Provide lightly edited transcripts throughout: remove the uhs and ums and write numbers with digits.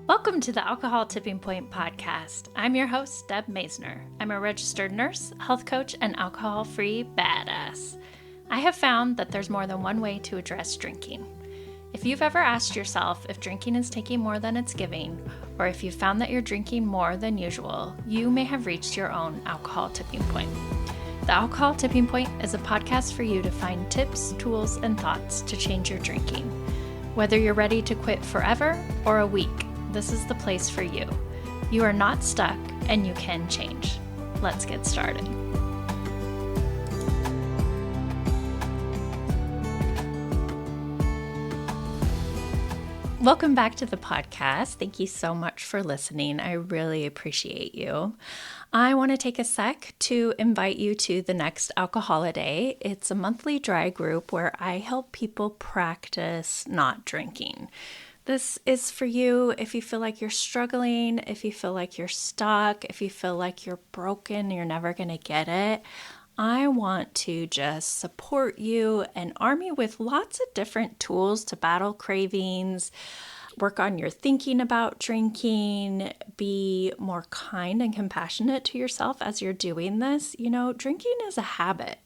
Welcome to the Alcohol Tipping Point podcast. I'm your host, Deb Maisner. I'm a registered nurse, health coach, and alcohol-free badass. I have found that there's more than one way to address drinking. If you've ever asked yourself if drinking is taking more than it's giving, or if you've found that you're drinking more than usual, you may have reached your own alcohol tipping point. The Alcohol Tipping Point is a podcast for you to find tips, tools, and thoughts to change your drinking. Whether you're ready to quit forever or a week, this is the place for you. You are not stuck and you can change. Let's get started. Welcome back to the podcast. Thank you so much for listening. I really appreciate you. I want to take a sec to invite you to the next Alcoholiday. It's a monthly dry group where I help people practice not drinking. This is for you if you feel like you're struggling, if you feel like you're stuck, if you feel like you're broken, you're never going to get it. I want to just support you and arm you with lots of different tools to battle cravings, work on your thinking about drinking, be more kind and compassionate to yourself as you're doing this. You know, drinking is a habit.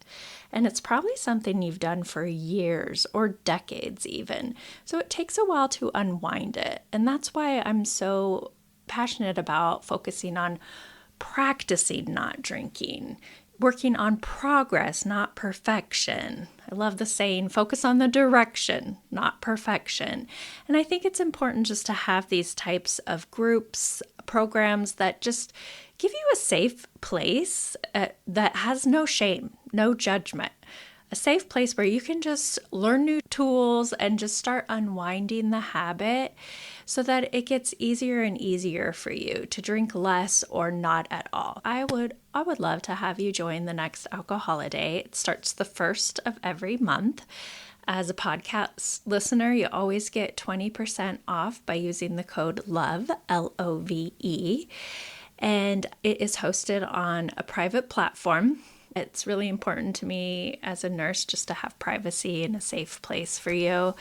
And it's probably something you've done for years or decades even. So it takes a while to unwind it. And that's why I'm so passionate about focusing on practicing not drinking, working on progress, not perfection. I love the saying, focus on the direction, not perfection. And I think it's important just to have these types of groups, programs that just give you a safe place that has no shame, no judgment. A safe place where you can just learn new tools and just start unwinding the habit so that it gets easier and easier for you to drink less or not at all. I would love to have you join the next Alcoholiday. It starts the first of every month. As a podcast listener, you always get 20% off by using the code LOVE, L-O-V-E. And it is hosted on a private platform. It's really important to me as a nurse just to have privacy and a safe place for you.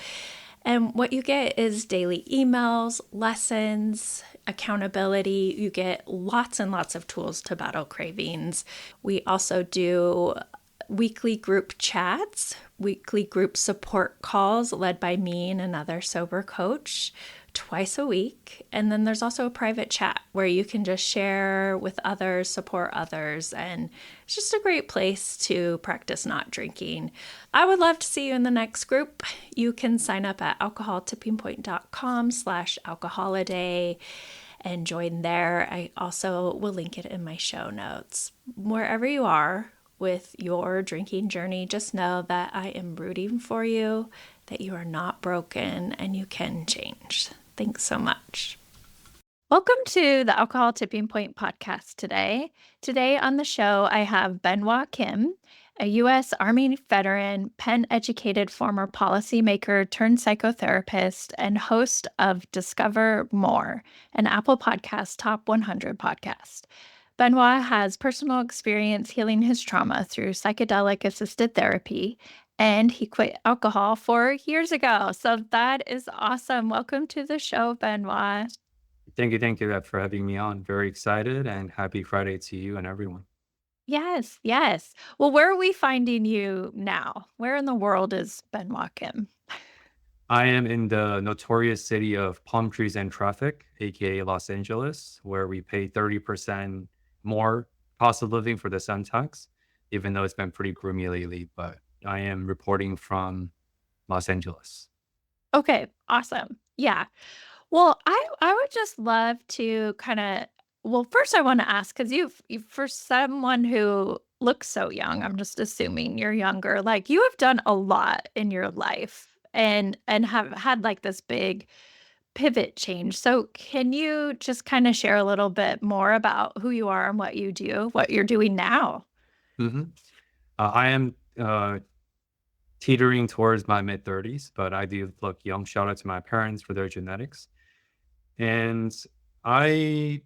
And what you get is daily emails, lessons, accountability. You get lots and lots of tools to battle cravings. We also do weekly group chats, weekly group support calls led by me and another sober coach twice a week. And then there's also a private chat where you can just share with others, support others, and it's just a great place to practice not drinking. I would love to see you in the next group. You can sign up at alcoholtippingpoint.com/alcoholiday and join there. I also will link it in my show notes. Wherever you are with your drinking journey, just know that I am rooting for you, that you are not broken and you can change. Thanks so much. Welcome to the Alcohol Tipping Point podcast today. Today on the show, I have Benoit Kim, a U.S. Army veteran, Penn-educated former policymaker turned psychotherapist, and host of Discover More, an Apple Podcast Top 100 podcast. Benoit has personal experience healing his trauma through psychedelic-assisted therapy, and he quit alcohol 4 years ago. So that is awesome. Welcome to the show, Benoit. Thank you for having me on. Very excited and happy Friday to you and everyone. Yes, yes. Well, where are we finding you now? Where in the world is Benoit Kim? I am in the notorious city of palm trees and traffic, aka Los Angeles, where we pay 30% more cost of living for the sun tax, even though it's been pretty gloomy lately. But I am reporting from Los Angeles. Okay, awesome. Yeah. Well, I would just love to first I want to ask, because you for someone who looks so young, I'm just assuming you're younger, like you have done a lot in your life and have had like this big pivot change. So can you just kind of share a little bit more about who you are and what you do, what you're doing now? hmm I am teetering towards my mid 30s, but I do look young. Shout out to my parents for their genetics. And I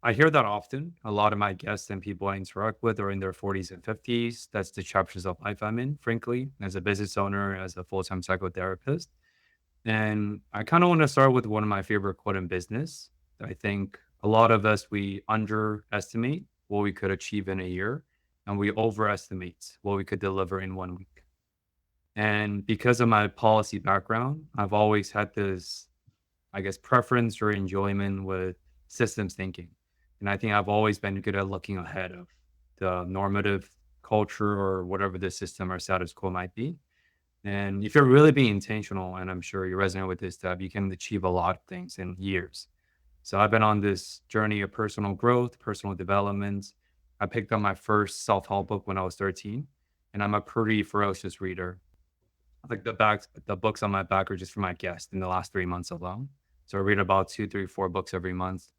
I hear that often. A lot of my guests and people I interact with are in their 40s and 50s. That's the chapters of life I'm in, frankly, as a business owner, as a full-time psychotherapist. And I kind of want to start with one of my favorite quote in business. I think a lot of us, we underestimate what we could achieve in a year, and we overestimate what we could deliver in 1 week. And because of my policy background, I've always had this, I guess, preference or enjoyment with systems thinking. And I think I've always been good at looking ahead of the normative culture or whatever the system or status quo might be. And if you're really being intentional, and I'm sure you resonate with this stuff, you can achieve a lot of things in years. So I've been on this journey of personal growth, personal development. I picked up my first self-help book when I was 13, and I'm a pretty ferocious reader. Like the books on my back are just for my guests in the last 3 months alone. So I read about two, three, 4 books every month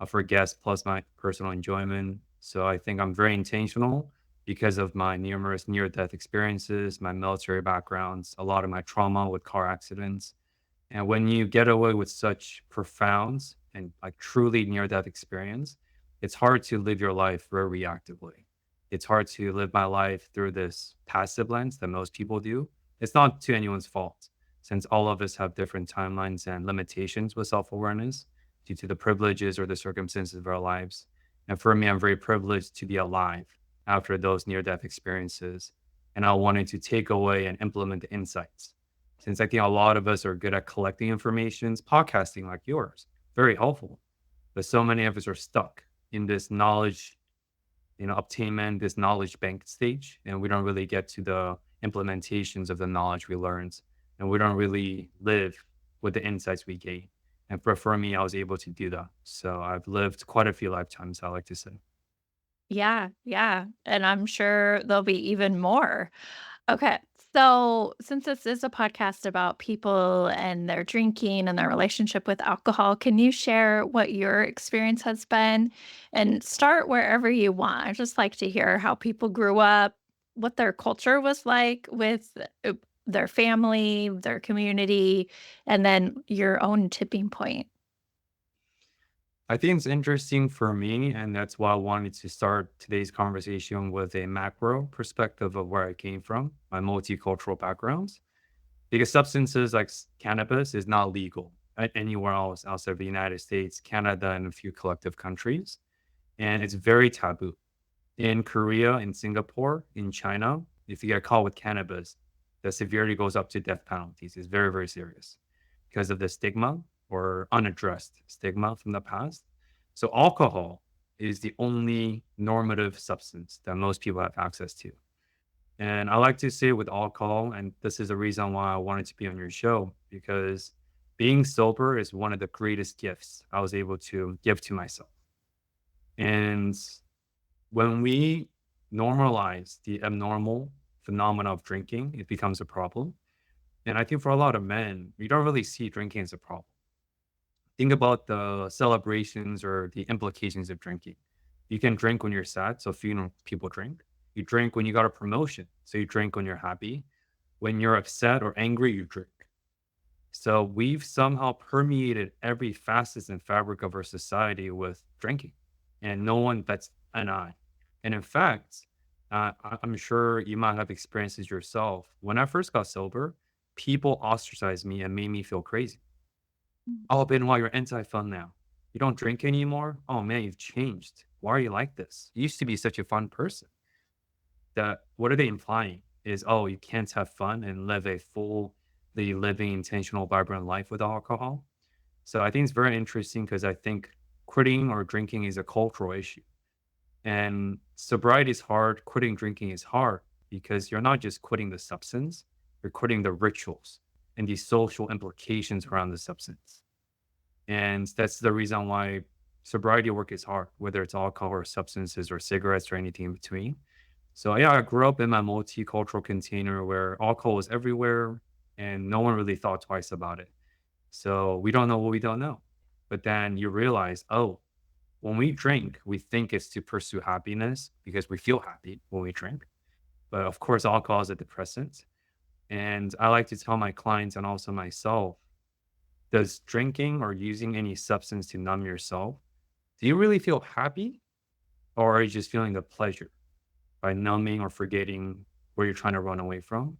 for guests plus my personal enjoyment. So I think I'm very intentional because of my numerous near-death experiences, my military backgrounds, a lot of my trauma with car accidents. And when you get away with such profound and like truly near-death experience, it's hard to live your life very reactively. It's hard to live my life through this passive lens that most people do. It's not to anyone's fault, since all of us have different timelines and limitations with self awareness due to the privileges or the circumstances of our lives. And for me, I'm very privileged to be alive after those near death experiences. And I wanted to take away and implement the insights. Since I think a lot of us are good at collecting informations, podcasting like yours, very helpful. But so many of us are stuck in this knowledge, obtainment, this knowledge bank stage, and we don't really get to the implementations of the knowledge we learned, and we don't really live with the insights we gain. And for me, I was able to do that. So I've lived quite a few lifetimes, I like to say. Yeah, yeah, and I'm sure there'll be even more. Okay. So, since this is a podcast about people and their drinking and their relationship with alcohol, can you share what your experience has been and start wherever you want? I just like to hear how people grew up, what their culture was like with their family, their community, and then your own tipping point. I think it's interesting for me, and that's why I wanted to start today's conversation with a macro perspective of where I came from, my multicultural backgrounds. Because substances like cannabis is not legal anywhere else outside of the United States, Canada, and a few collective countries. And it's very taboo. In Korea, in Singapore, in China, if you get caught with cannabis, the severity goes up to death penalties. It's very, very serious because of the stigma or unaddressed stigma from the past. So alcohol is the only normative substance that most people have access to. And I like to say with alcohol, and this is the reason why I wanted to be on your show, because being sober is one of the greatest gifts I was able to give to myself. And when we normalize the abnormal phenomena of drinking, it becomes a problem. And I think for a lot of men, we don't really see drinking as a problem. Think about the celebrations or the implications of drinking. You can drink when you're sad, so funeral people drink. You drink when you got a promotion, so you drink when you're happy. When you're upset or angry, you drink. So we've somehow permeated every facet and fabric of our society with drinking, and no one bets an eye. And in fact, I'm sure you might have experiences yourself. When I first got sober, people ostracized me and made me feel crazy. Oh, Benoit, you're anti-fun now. You don't drink anymore? Oh man, you've changed. Why are you like this? You used to be such a fun person. That what are they implying is, oh, you can't have fun and live a fully living, intentional, vibrant life with alcohol. So I think it's very interesting because I think quitting or drinking is a cultural issue. And sobriety is hard, quitting drinking is hard because you're not just quitting the substance, you're quitting the rituals and the social implications around the substance. And that's the reason why sobriety work is hard, whether it's alcohol or substances or cigarettes or anything in between. So yeah, I grew up in my multicultural container where alcohol was everywhere and no one really thought twice about it. So we don't know what we don't know. But then you realize, oh, when we drink, we think it's to pursue happiness because we feel happy when we drink. But of course, alcohol is a depressant. And I like to tell my clients and also myself, does drinking or using any substance to numb yourself, do you really feel happy or are you just feeling the pleasure by numbing or forgetting where you're trying to run away from?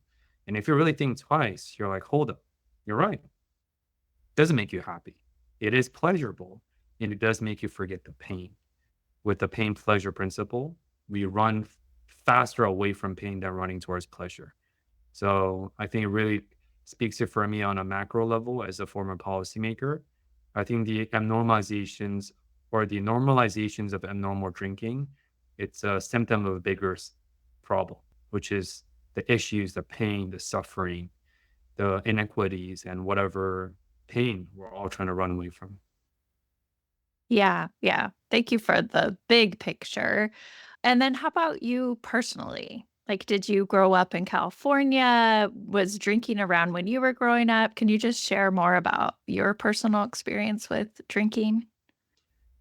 And if you really think twice, you're like, hold up, you're right. doesn't make you happy. It is pleasurable, and it does make you forget the pain. With the pain pleasure principle, we run faster away from pain than running towards pleasure. So I think it really speaks to for me on a macro level as a former policymaker. I think the abnormalizations or the normalizations of abnormal drinking, it's a symptom of a bigger problem, which is the issues, the pain, the suffering, the inequities, and whatever pain we're all trying to run away from. Yeah, yeah. Thank you for the big picture. And then how about you personally? Like, did you grow up in California? Was drinking around when you were growing up? Can you just share more about your personal experience with drinking?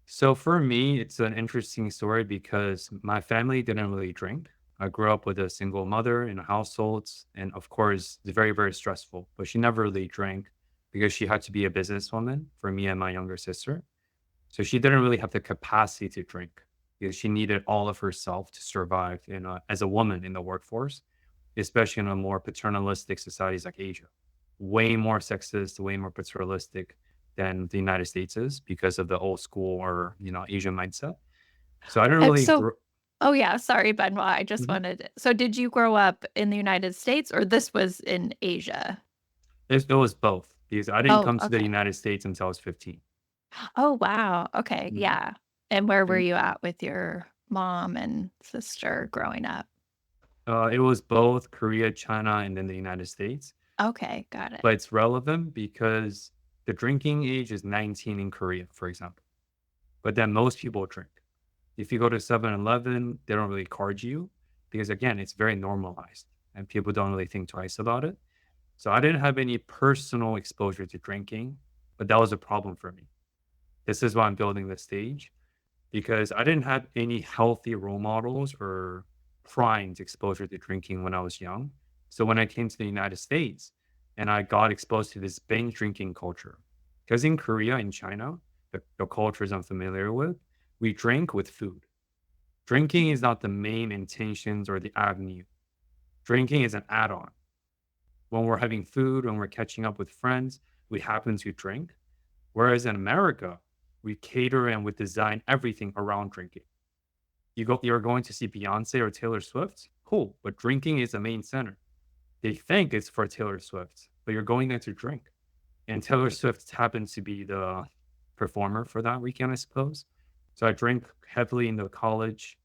So for me, it's an interesting story because my family didn't really drink. I grew up with a single mother in a household, and of course, it's very, very stressful. But she never really drank because she had to be a businesswoman for me and my younger sister. So she didn't really have the capacity to drink because she needed all of herself to survive as a woman in the workforce, especially in a more paternalistic societies like Asia. Way more sexist, way more paternalistic than the United States is because of the old school or, Asian mindset. So I didn't really So grow. oh, yeah, sorry, Benoit, I just Mhm. wanted so did you grow up in the United States or this was in Asia? It was both because I didn't Oh, come to the okay. United States until I was 15. Oh, wow. Okay, Mhm. yeah. And where were And you at with your mom and sister growing up? it was both Korea, China, and then the United States. Okay, got it. But it's relevant because the drinking age is 19 in Korea, for example. But then most people drink. If you go to 7-Eleven, they don't really card you because, again, it's very normalized and people don't really think twice about it. So I didn't have any personal exposure to drinking, but that was a problem for me. This is why I'm building the stage because I didn't have any healthy role models or primed exposure to drinking when I was young. So when I came to the United States and I got exposed to this binge drinking culture, because in Korea and China, the cultures I'm familiar with, we drink with food. Drinking is not the main intentions or the avenue. Drinking is an add on. When we're having food, when we're catching up with friends, we happen to drink. Whereas in America, we cater and we design everything around drinking. You're going to see Beyonce or Taylor Swift, cool, but drinking is the main center. They think it's for Taylor Swift, but you're going there to drink. And Taylor Swift happens to be the performer for that weekend, I suppose. So I drink heavily in the college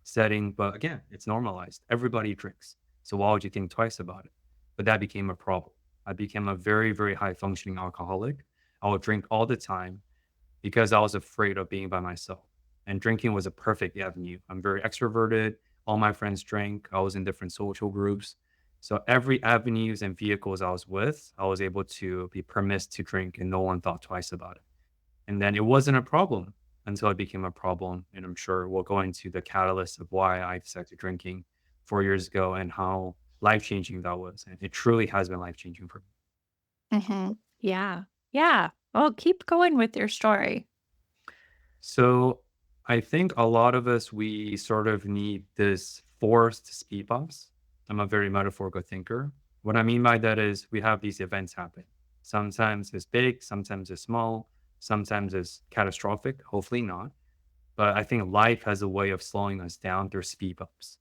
setting, but again, it's normalized. Everybody drinks. So why would you think twice about it? But that became a problem. I became a very, very high functioning alcoholic. I would drink all the time because I was afraid of being by myself. And drinking was a perfect avenue. I'm very extroverted. All my friends drank. I was in different social groups. So every avenues and vehicles I was with, I was able to be permitted to drink and no one thought twice about it. And then it wasn't a problem until it became a problem. And I'm sure we'll go into the catalyst of why I started drinking 4 years ago and how life changing that was. And it truly has been life changing for me. Mhm. Yeah. Yeah. Well, keep going with your story. So I think a lot of us, we sort of need this forced speed bumps. I'm a very metaphorical thinker. What I mean by that is we have these events happen. Sometimes it's big, sometimes it's small, sometimes it's catastrophic, hopefully not. But I think life has a way of slowing us down through speed bumps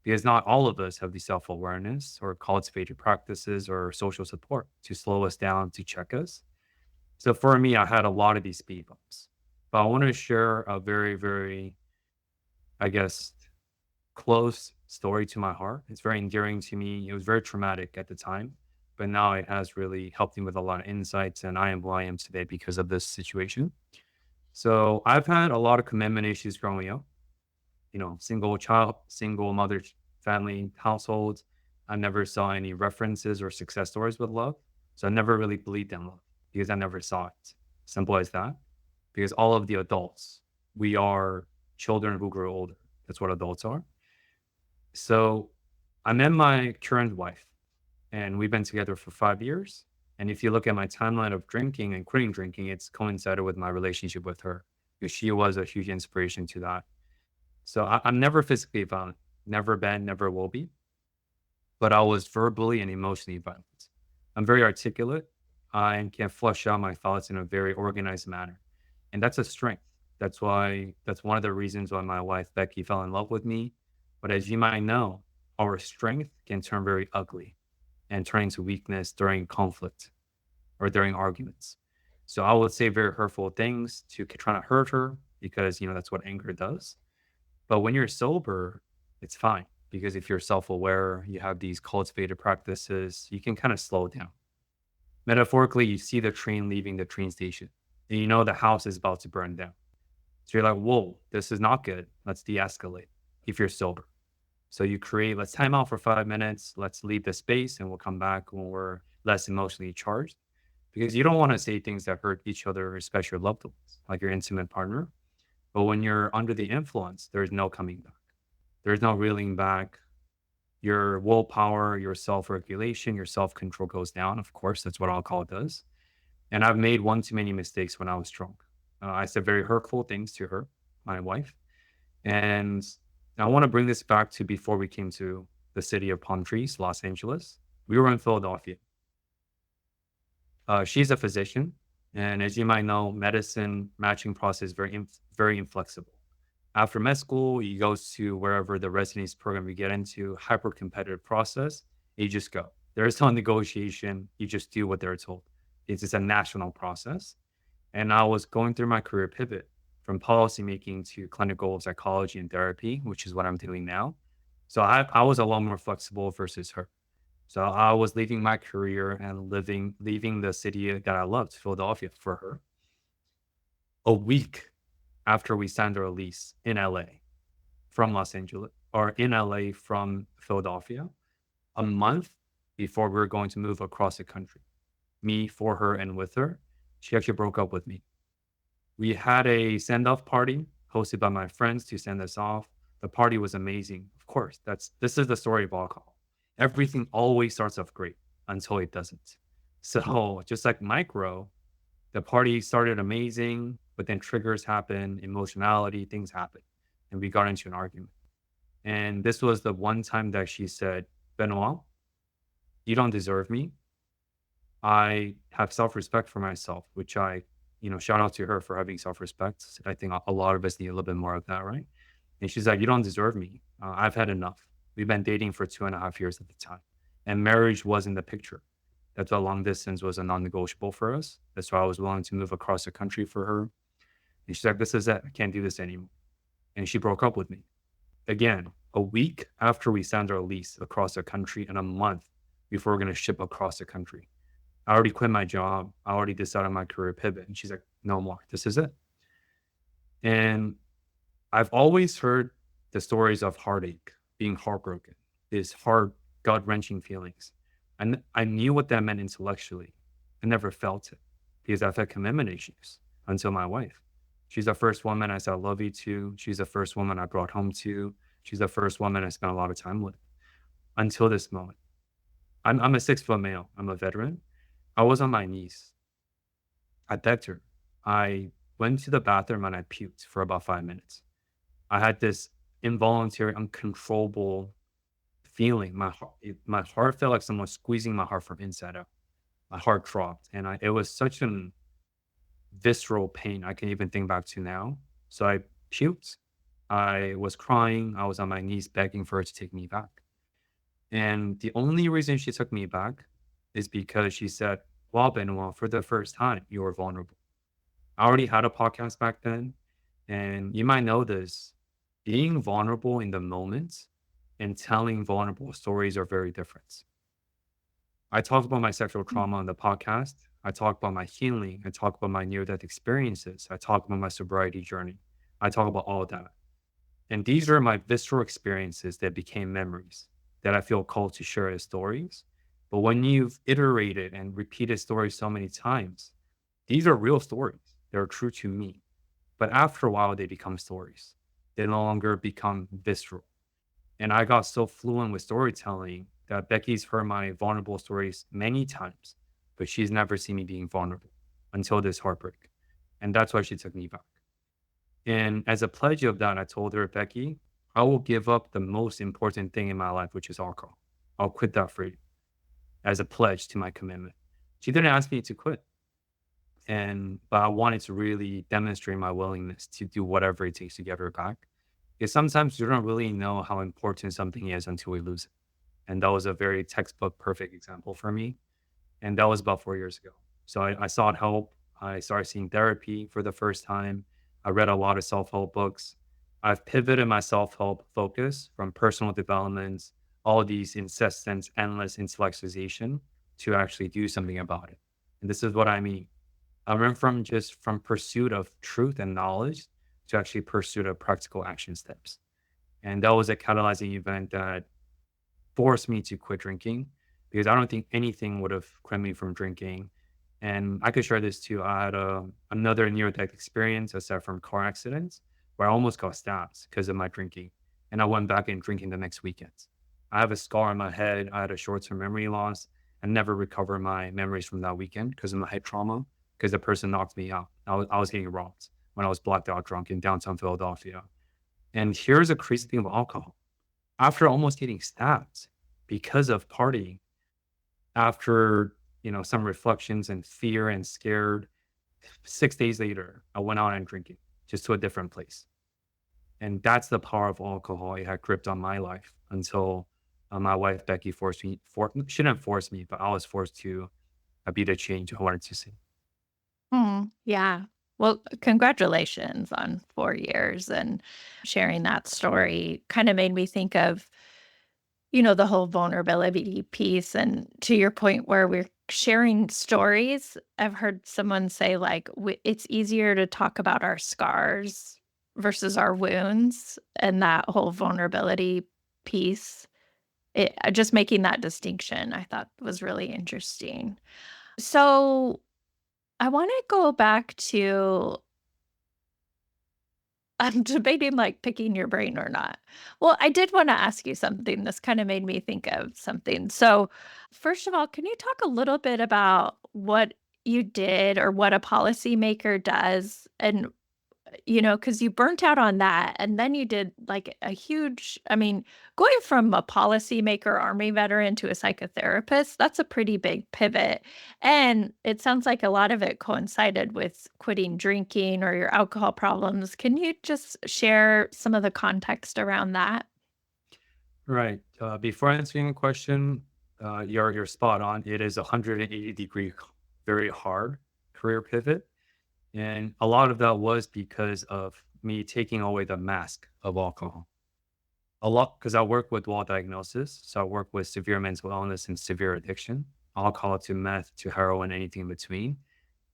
because not all of us have the self awareness or cultivated practices or social support to slow us down, to check us. So for me, I had a lot of these speed bumps, but I want to share a very, very, I guess, close story to my heart. It's very endearing to me. It was very traumatic at the time, but now it has really helped me with a lot of insights, and I am who I am today because of this situation. So I've had a lot of commitment issues growing up. Single child, single mother family households. I never saw any references or success stories with love. So I never really believed in love because I never saw it. Simple as that. Because all of the adults, we are children who grow older. That's what adults are. So I met my current wife and we've been together for 5 years. And if you look at my timeline of drinking and quitting drinking, it's coincided with my relationship with her because she was a huge inspiration to that. So I'm never physically violent, never been, never will be, but I was verbally and emotionally violent. I'm very articulate. I can flush out my thoughts in a very organized manner. And that's a strength. That's one of the reasons why my wife, Becky, fell in love with me. But as you might know, our strength can turn very ugly and turn into weakness during conflict or during arguments. So I would say very hurtful things to try to hurt her because, that's what anger does. But when you're sober, it's fine because if you're self aware, you have these cultivated practices, you can kind of slow down. Metaphorically, you see the train leaving the train station and you know the house is about to burn down. So you're like, whoa, this is not good. Let's de escalate if you're sober. So you create, let's time out for 5 minutes. Let's leave the space and we'll come back when we're less emotionally charged because you don't want to say things that hurt each other, especially your loved ones, like your intimate partner. But when you're under the influence, there's no coming back. There's no reeling back. Your willpower, your self regulation, your self control goes down. Of course, that's what alcohol does. And I've made one too many mistakes when I was drunk. I said very hurtful things to her, my wife. And I want to bring this back to before we came to the city of palm trees, Los Angeles. We were in Philadelphia. She's a physician, and as you might know, medicine matching process is very inflexible. After med school, you go to wherever the residency program you get into, hyper competitive process. You just go. There is no negotiation. You just do what they're told. It's just a national process. And I was going through my career pivot from policymaking to clinical psychology and therapy, which is what I'm doing now. So I was a lot more flexible versus her. So I was leaving my career and leaving the city that I loved, Philadelphia, for her. A week after we signed our lease in LA from Los Angeles, or in LA from Philadelphia, a month before we were going to move across the country, me for her and with her, she actually broke up with me. We had a send off party hosted by my friends to send us off. The party was amazing. Of course, this is the story of alcohol. Everything always starts off great until it doesn't. So just like micro, the party started amazing, but then triggers happen, emotionality, things happen. And we got into an argument. And this was the one time that she said, Benoit, you don't deserve me. I have self-respect for myself, which shout out to her for having self-respect. I think a lot of us need a little bit more of that, right? And she's like, you don't deserve me. I've had enough. We've been dating for 2.5 years at the time. And marriage was in the picture. That's why long distance was a non-negotiable for us. That's why I was willing to move across the country for her. And she's like, this is it. I can't do this anymore. And she broke up with me. Again, a week after we signed our lease across the country and a month before we're going to ship across the country. I already quit my job. I already decided my career pivot. And she's like, no more. This is it. And I've always heard the stories of heartache, being heartbroken, these hard, gut wrenching feelings. And I knew what that meant intellectually. I never felt it because I've had commitment issues until my wife. She's the first woman I said I love you to. She's the first woman I brought home to. She's the first woman I spent a lot of time with until this moment. I'm a 6 foot male. I'm a veteran. I was on my knees. I begged her. I went to the bathroom and I puked for about 5 minutes. I had this involuntary, uncontrollable feeling. My heart felt like someone squeezing my heart from inside out. My heart dropped, and it was such an visceral pain I can even think back to now. So I puked. I was crying. I was on my knees begging for her to take me back. And the only reason she took me back is because she said, well, Benoit, for the first time, you were vulnerable. I already had a podcast back then. And you might know this. Being vulnerable in the moment and telling vulnerable stories are very different. I talked about my sexual trauma on the podcast. I talk about my healing. I talk about my near-death experiences. I talk about my sobriety journey. I talk about all of that. And these are my visceral experiences that became memories that I feel called to share as stories. But when you've iterated and repeated stories so many times, these are real stories. They're true to me. But after a while, they become stories. They no longer become visceral. And I got so fluent with storytelling that Becky's heard my vulnerable stories many times, but she's never seen me being vulnerable until this heartbreak. And that's why she took me back. And as a pledge of that, I told her, Becky, I will give up the most important thing in my life, which is alcohol. I'll quit that for you as a pledge to my commitment. She didn't ask me to quit. But I wanted to really demonstrate my willingness to do whatever it takes to get her back. Because sometimes you don't really know how important something is until we lose it. And that was a very textbook perfect example for me. And that was about 4 years ago. So I sought help. I started seeing therapy for the first time. I read a lot of self help books. I've pivoted my self help focus from personal development, all these incessant, endless intellectualization to actually do something about it. And this is what I mean. I went from pursuit of truth and knowledge to actually pursuit of practical action steps. And that was a catalyzing event that forced me to quit drinking because I don't think anything would have kept me from drinking. And I could share this too. I had another near death experience aside from car accidents where I almost got stabbed because of my drinking. And I went back in drinking the next weekend. I have a scar on my head. I had a short term memory loss and never recovered my memories from that weekend because of my head trauma, because the person knocked me out. I was getting robbed when I was blacked out drunk in downtown Philadelphia. And here's a crazy thing about alcohol. After almost getting stabbed because of partying, after some reflections and fear and scared, 6 days later, I went out and drinking just to a different place. And that's the power of alcohol. It had gripped on my life until my wife Becky shouldn't force me, but I was forced to be the change I wanted to see. Yeah. Well, congratulations on 4 years and sharing that story. Kind of made me think of, the whole vulnerability piece. And to your point where we're sharing stories, I've heard someone say, like, it's easier to talk about our scars versus our wounds. And that whole vulnerability piece, just making that distinction, I thought was really interesting. So I want to go back to I'm debating, like, picking your brain or not. Well, I did wanna ask you something. This kinda made me think of something. So, first of all, can you talk a little bit about what you did or what a policymaker does and because you burnt out on that, and then you did, like, a huge going from a policymaker, Army veteran to a psychotherapist, that's a pretty big pivot, and it sounds like a lot of it coincided with quitting drinking or your alcohol problems. Can you just share some of the context around that? Right. Before answering the question, you're spot on. It is a 180-degree, very hard career pivot. And a lot of that was because of me taking away the mask of alcohol. A lot because I work with dual diagnosis. So I work with severe mental illness and severe addiction, alcohol to meth to heroin, anything in between.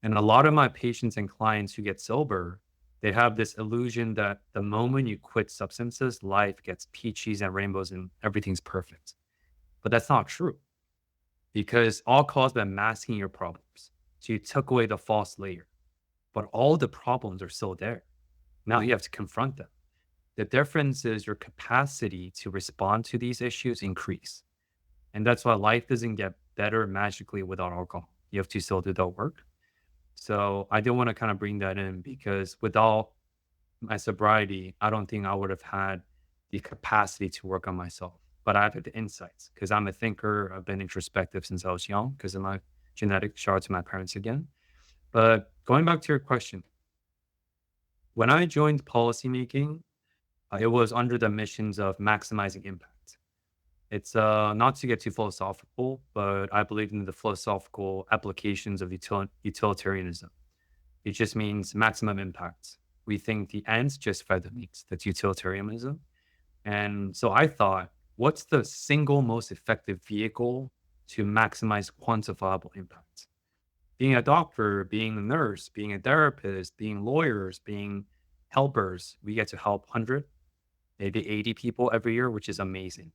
And a lot of my patients and clients who get sober, they have this illusion that the moment you quit substances, life gets peaches and rainbows and everything's perfect. But that's not true because alcohol has been masking your problems. So you took away the false layer, but all the problems are still there. Now you have to confront them. The difference is your capacity to respond to these issues increase. And that's why life doesn't get better magically without alcohol. You have to still do the work. So I do want to kind of bring that in because without my sobriety, I don't think I would have had the capacity to work on myself. But I have the insights because I'm a thinker. I've been introspective since I was young because of my genetic. Shout out to my parents again. But going back to your question, when I joined policymaking, it was under the missions of maximizing impact. It's not to get too philosophical, but I believe in the philosophical applications of utilitarianism. It just means maximum impact. We think the ends justify the means. That's utilitarianism. And so I thought, what's the single most effective vehicle to maximize quantifiable impact? Being a doctor, being a nurse, being a therapist, being lawyers, being helpers, we get to help 100, maybe 80 people every year, which is amazing.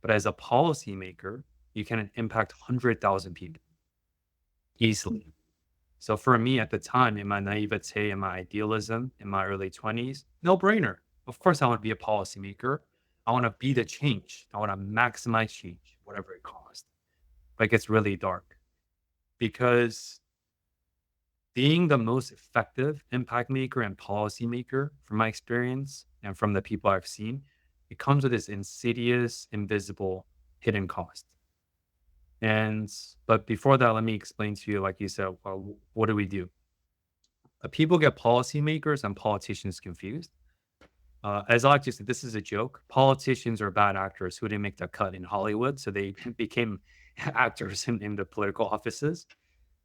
But as a policymaker, you can impact 100,000 people easily. So for me at the time, in my naivete, in my idealism, in my early 20s, no brainer. Of course, I want to be a policymaker. I want to be the change. I want to maximize change, whatever it costs. But it gets really dark because being the most effective impact maker and policymaker, from my experience and from the people I've seen, it comes with this insidious, invisible, hidden cost. And but before that, let me explain to you, like you said, what do we do? People get policymakers and politicians confused. As I like to say, this is a joke. Politicians are bad actors who didn't make the cut in Hollywood, so they became actors in the political offices.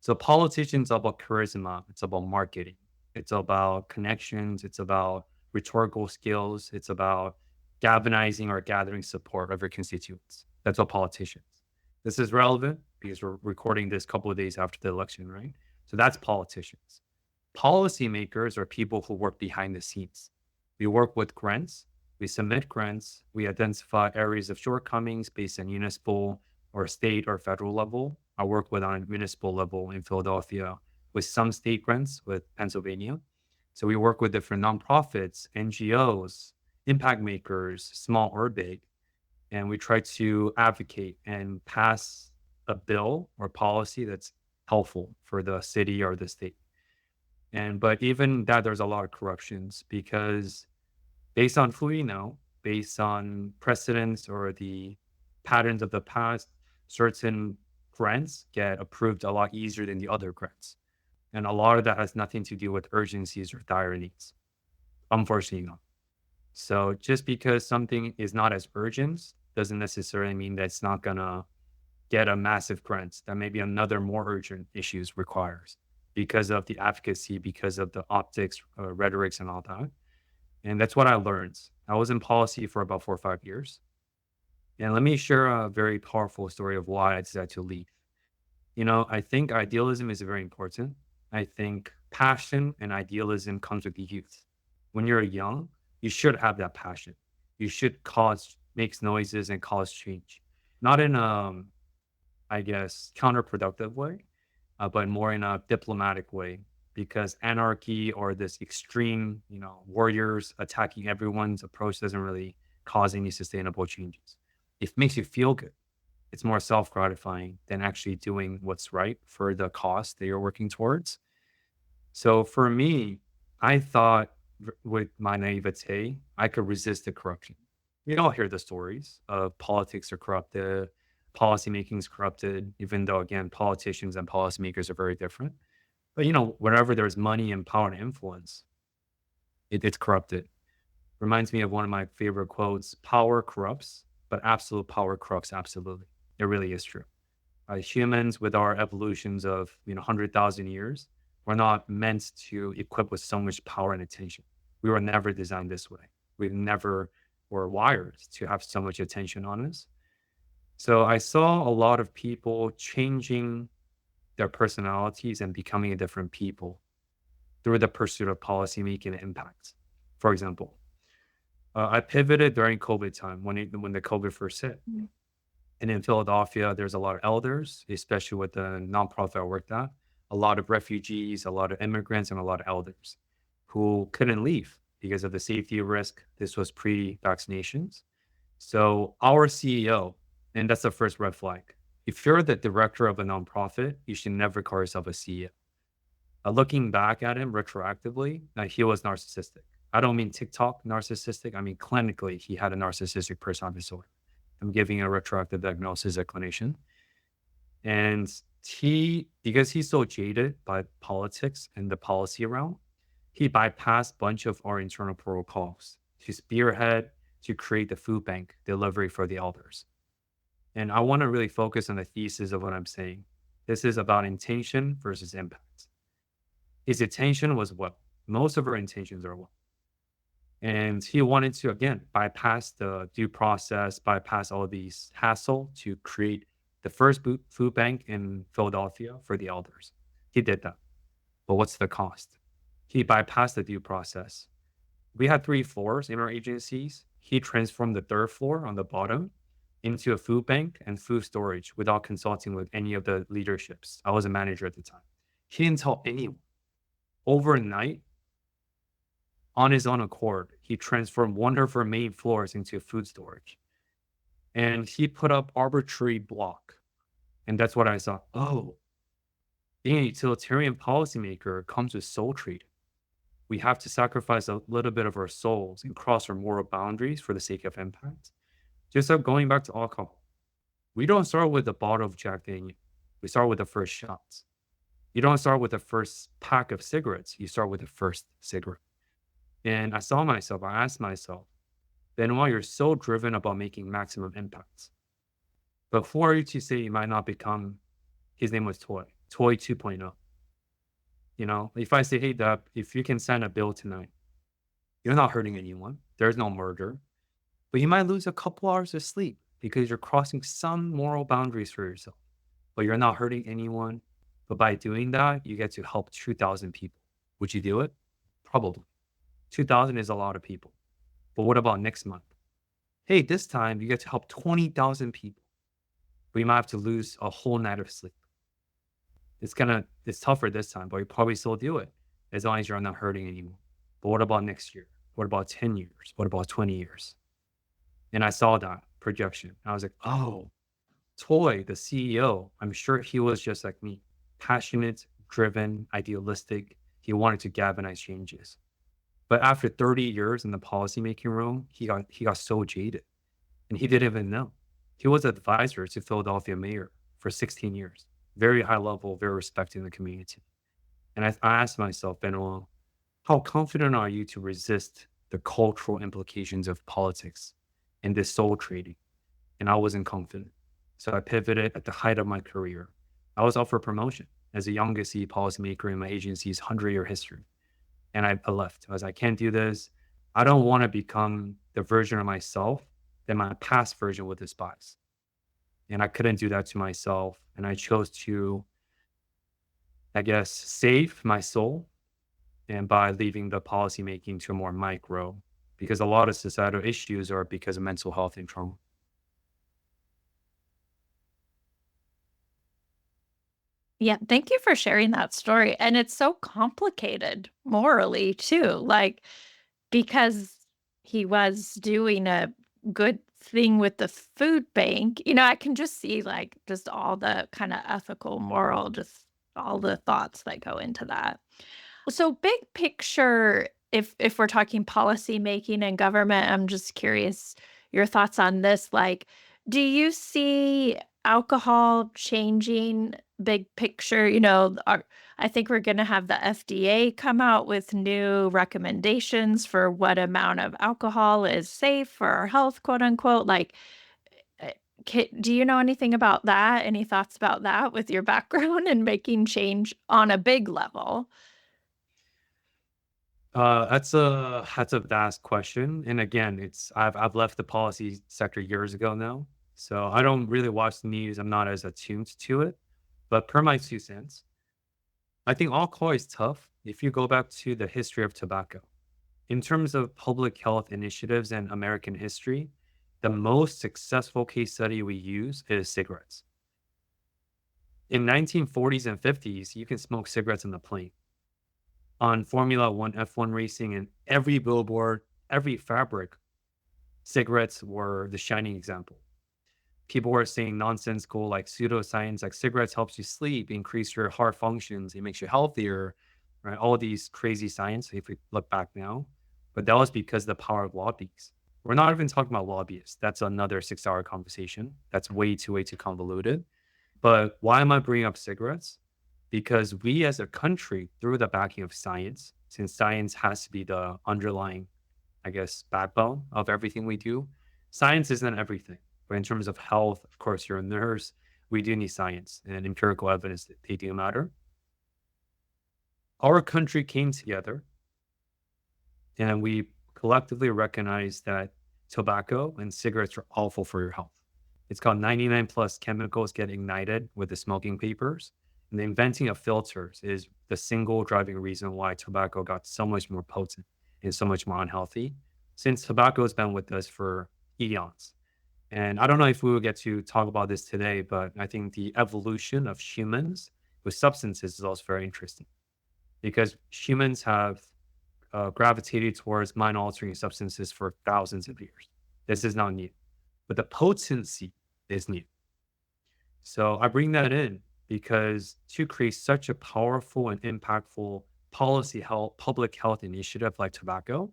So politicians are about charisma. It's about marketing. It's about connections. It's about rhetorical skills. It's about galvanizing or gathering support of your constituents. That's what politicians. This is relevant because we're recording this a couple of days after the election, right? So that's politicians. Policymakers are people who work behind the scenes. We work with grants, we submit grants, we identify areas of shortcomings based on municipal or state or federal level. I work with on a municipal level in Philadelphia with some state grants with Pennsylvania. So we work with different nonprofits, NGOs, impact makers, small or big, and we try to advocate and pass a bill or policy that's helpful for the city or the state. And but even that, there's a lot of corruptions because based on who you know, based on precedents or the patterns of the past, certain grants get approved a lot easier than the other grants. And a lot of that has nothing to do with urgencies or dire needs. Unfortunately, not. So just because something is not as urgent doesn't necessarily mean that it's not gonna get a massive grant that maybe another more urgent issues requires because of the advocacy, because of the optics, rhetorics, and all that. And that's what I learned. I was in policy for about 4 or 5 years. And let me share a very powerful story of why I decided to leave. I think idealism is very important. I think passion and idealism comes with the youth. When you're young, you should have that passion. You should makes noises and cause change. Not in a, I guess, counterproductive way, but more in a diplomatic way because anarchy or this extreme, warriors attacking everyone's approach doesn't really cause any sustainable changes. It makes you feel good. It's more self gratifying than actually doing what's right for the cause that you're working towards. So for me, I thought with my naivete, I could resist the corruption. We all hear the stories of politics are corrupted, policymaking is corrupted, even though, again, politicians and policymakers are very different. But, wherever there's money and power and influence, it's corrupted. Reminds me of one of my favorite quotes: power corrupts, but absolute power corrupts absolutely. It really is true. Humans, with our evolutions of 100,000 years, we're not meant to equip with so much power and attention. We were never designed this way. We never were wired to have so much attention on us. So I saw a lot of people changing their personalities and becoming a different people through the pursuit of policy making impact. For example, I pivoted during COVID time when the COVID first hit. And in Philadelphia, there's a lot of elders, especially with the nonprofit I worked at, a lot of refugees, a lot of immigrants, and a lot of elders who couldn't leave because of the safety risk. This was pre-vaccinations. So our CEO, and that's the first red flag. If you're the director of a nonprofit, you should never call yourself a CEO. Looking back at him retroactively, he was narcissistic. I don't mean TikTok narcissistic. I mean clinically, he had a narcissistic personality disorder. I'm giving a retroactive diagnosis as a clinician. And because he's so jaded by politics and the policy realm, he bypassed a bunch of our internal protocols to spearhead to create the food bank delivery for the elders. And I want to really focus on the thesis of what I'm saying. This is about intention versus impact. His intention was well. Most of our intentions are well. And he wanted to, again, bypass the due process, bypass all of these hassle to create the first food bank in Philadelphia for the elders. He did that. But what's the cost? He bypassed the due process. We had 3 floors in our agencies. He transformed the 3rd floor on the bottom into a food bank and food storage without consulting with any of the leaderships. I was a manager at the time. He didn't tell anyone. Overnight, on his own accord, he transformed one of our main floors into food storage. And he put up arbitrary block. And that's what I saw. Oh, being a utilitarian policymaker comes with soul trading. We have to sacrifice a little bit of our souls and cross our moral boundaries for the sake of impact. Just like going back to alcohol. We don't start with a bottle of Jack Daniel. We start with the first shots. You don't start with the first pack of cigarettes. You start with the first cigarette. And I asked myself, Benoit, you're so driven about making maximum impacts. But who are you to say you might not become, his name was Toy 2.0. You know, if I say, hey, Deb, if you can sign a bill tonight, you're not hurting anyone. There's no murder, but you might lose a couple hours of sleep because you're crossing some moral boundaries for yourself, but you're not hurting anyone. But by doing that, you get to help 2,000 people. Would you do it? Probably. 2,000 is a lot of people. But what about next month? Hey, this time you get to help 20,000 people, but you might have to lose a whole night of sleep. It's tougher this time, but you probably still do it as long as you're not hurting anyone. But what about next year? What about 10 years? What about 20 years? And I saw that projection. I was like, oh, Toy, the CEO, I'm sure he was just like me, passionate, driven, idealistic. He wanted to galvanize changes. But after 30 years in the policymaking room, he got so jaded and he didn't even know. He was advisor to Philadelphia mayor for 16 years, very high level, very respected in the community. And I asked myself, Benoit, how confident are you to resist the cultural implications of politics and this soul trading? And I wasn't confident. So I pivoted at the height of my career. I was up for promotion as the youngest policymaker in my agency's 100-year history. And I left. I was like, I can't do this. I don't want to become the version of myself that my past version would despise. And I couldn't do that to myself. And I chose to, I guess, save my soul and by leaving the policymaking to a more micro, because a lot of societal issues are because of mental health and trauma. Yeah, thank you for sharing that story. And it's so complicated morally too, like because he was doing a good thing with the food bank. I can just see like just all the kind of ethical, moral, just all the thoughts that go into that. So big picture, if we're talking policy making and government, I'm just curious your thoughts on this. Like, do you see alcohol changing big picture? I think we're going to have the FDA come out with new recommendations for what amount of alcohol is safe for our health, quote unquote. Like, uh, do you know anything about that? Any thoughts about that with your background and making change on a big level? That's a vast question, and again, I've left the policy sector years ago now, so I don't really watch the news. I'm not as attuned to it, but per my 2 cents, I think alcohol is tough if you go back to the history of tobacco. In terms of public health initiatives and American history, the most successful case study we use is cigarettes. In 1940s and 50s, you can smoke cigarettes on the plane on Formula One, F1 racing, and every billboard, every fabric, cigarettes were the shining example. People were saying nonsensical, like pseudoscience, like cigarettes helps you sleep, increase your heart functions, it makes you healthier, right? All these crazy science, if we look back now. But that was because of the power of lobbies. We're not even talking about lobbyists. That's another 6-hour conversation. That's way too convoluted. But why am I bringing up cigarettes? Because we as a country, through the backing of science, since science has to be the underlying, I guess, backbone of everything we do, science isn't everything. But in terms of health, of course, you're a nurse, we do need science and empirical evidence that they do matter. Our country came together and we collectively recognized that tobacco and cigarettes are awful for your health. It's called 99 plus chemicals get ignited with the smoking papers. And the inventing of filters is the single driving reason why tobacco got so much more potent and so much more unhealthy, since tobacco has been with us for eons. And I don't know if we will get to talk about this today, but I think the evolution of humans with substances is also very interesting because humans have gravitated towards mind altering substances for thousands of years. This is not new, but the potency is new. So I bring that in because to create such a powerful and impactful public health initiative like tobacco,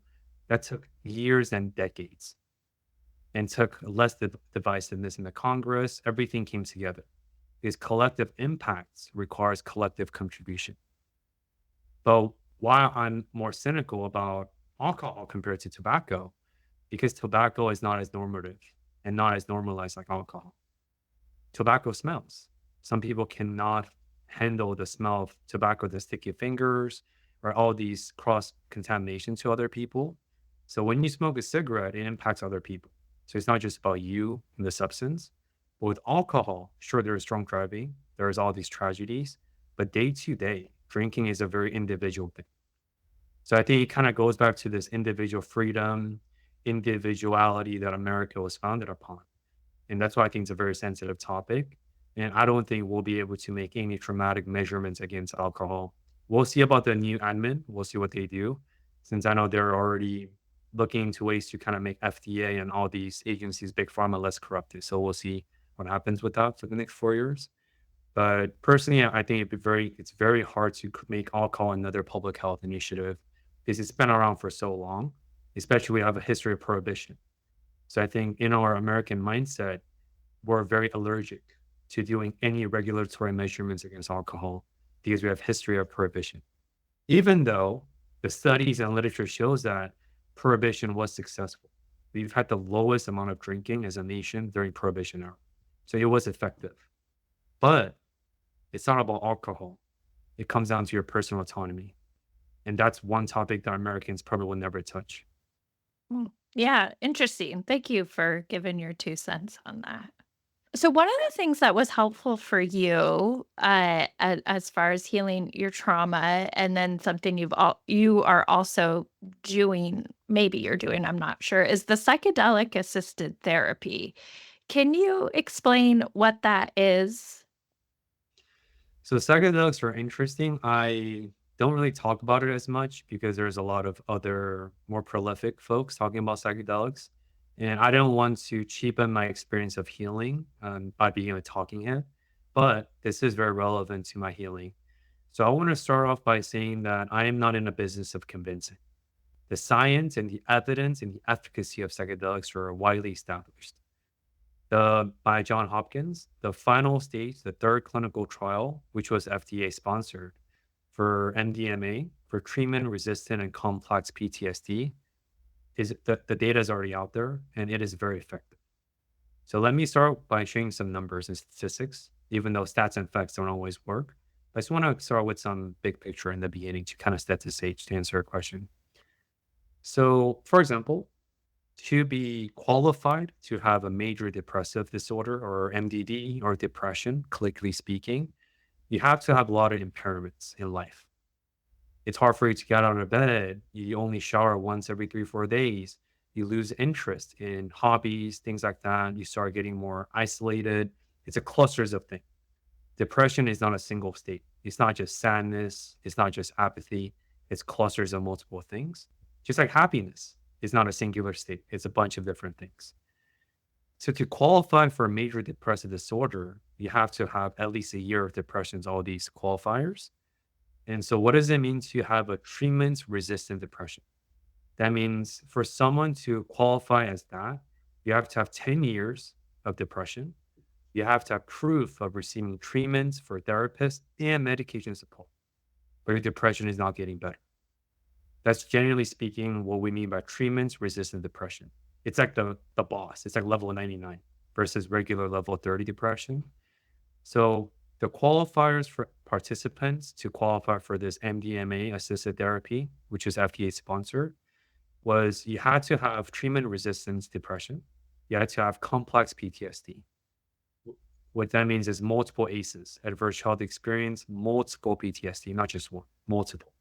that took years and decades. and took less divisiveness in the Congress. Everything came together. Because collective impacts requires collective contribution. But while I'm more cynical about alcohol compared to tobacco, because tobacco is not as normative and not as normalized like alcohol. Tobacco smells. Some people cannot handle the smell of tobacco, the sticky fingers, or all these cross contamination to other people. So when you smoke a cigarette, it impacts other people. So it's not just about you and the substance. But with alcohol, sure, there is drunk driving, there's all these tragedies, but day to day, drinking is a very individual thing. So I think it kind of goes back to this individual freedom, individuality that America was founded upon. And that's why I think it's a very sensitive topic. And I don't think we'll be able to make any traumatic measurements against alcohol. We'll see about the new admin. We'll see what they do, since I know they're already looking into ways to kind of make FDA and all these agencies, big pharma, less corrupted. So we'll see what happens with that for the next 4 years. But personally, I think it's very hard to make alcohol another public health initiative because it's been around for so long, especially we have a history of prohibition. So I think in our American mindset, we're very allergic to doing any regulatory measurements against alcohol because we have history of prohibition. Even though the studies and literature shows that prohibition was successful. We've had the lowest amount of drinking as a nation during prohibition era. So it was effective. But it's not about alcohol. It comes down to your personal autonomy. And that's one topic that Americans probably will never touch. Yeah, interesting. Thank you for giving your 2 cents on that. So one of the things that was helpful for you, as far as healing your trauma, and then something you are also doing, maybe you're doing, I'm not sure, is the psychedelic-assisted therapy. Can you explain what that is? So psychedelics are interesting. I don't really talk about it as much because there's a lot of other more prolific folks talking about psychedelics. And I don't want to cheapen my experience of healing by being a talking head, but this is very relevant to my healing. So I want to start off by saying that I am not in the business of convincing. The science and the evidence and the efficacy of psychedelics are widely established. By John Hopkins, the final stage, the third clinical trial, which was FDA sponsored for MDMA for treatment resistant and complex PTSD, is the data is already out there and it is very effective. So let me start by sharing some numbers and statistics, even though stats and facts don't always work. I just want to start with some big picture in the beginning to kind of set the stage to answer a question. So, for example, to be qualified to have a major depressive disorder or MDD or depression, clinically speaking, you have to have a lot of impairments in life. It's hard for you to get out of bed. You only shower once every 3, 4 days. You lose interest in hobbies, things like that. You start getting more isolated. It's a clusters of things. Depression is not a single state. It's not just sadness. It's not just apathy. It's clusters of multiple things. Just like happiness is not a singular state. It's a bunch of different things. So to qualify for a major depressive disorder, you have to have at least a year of depressions, all these qualifiers. And so what does it mean to have a treatment-resistant depression? That means for someone to qualify as that, you have to have 10 years of depression. You have to have proof of receiving treatments for therapists and medication support, but your depression is not getting better. That's generally speaking what we mean by treatment-resistant depression. It's like the boss. It's like level 99 versus regular level 30 depression. So the qualifiers for participants to qualify for this MDMA assisted therapy, which is FDA sponsored, was you had to have treatment resistant depression. You had to have complex PTSD. What that means is multiple ACEs, adverse childhood experience, multiple PTSD, not just one, multiple.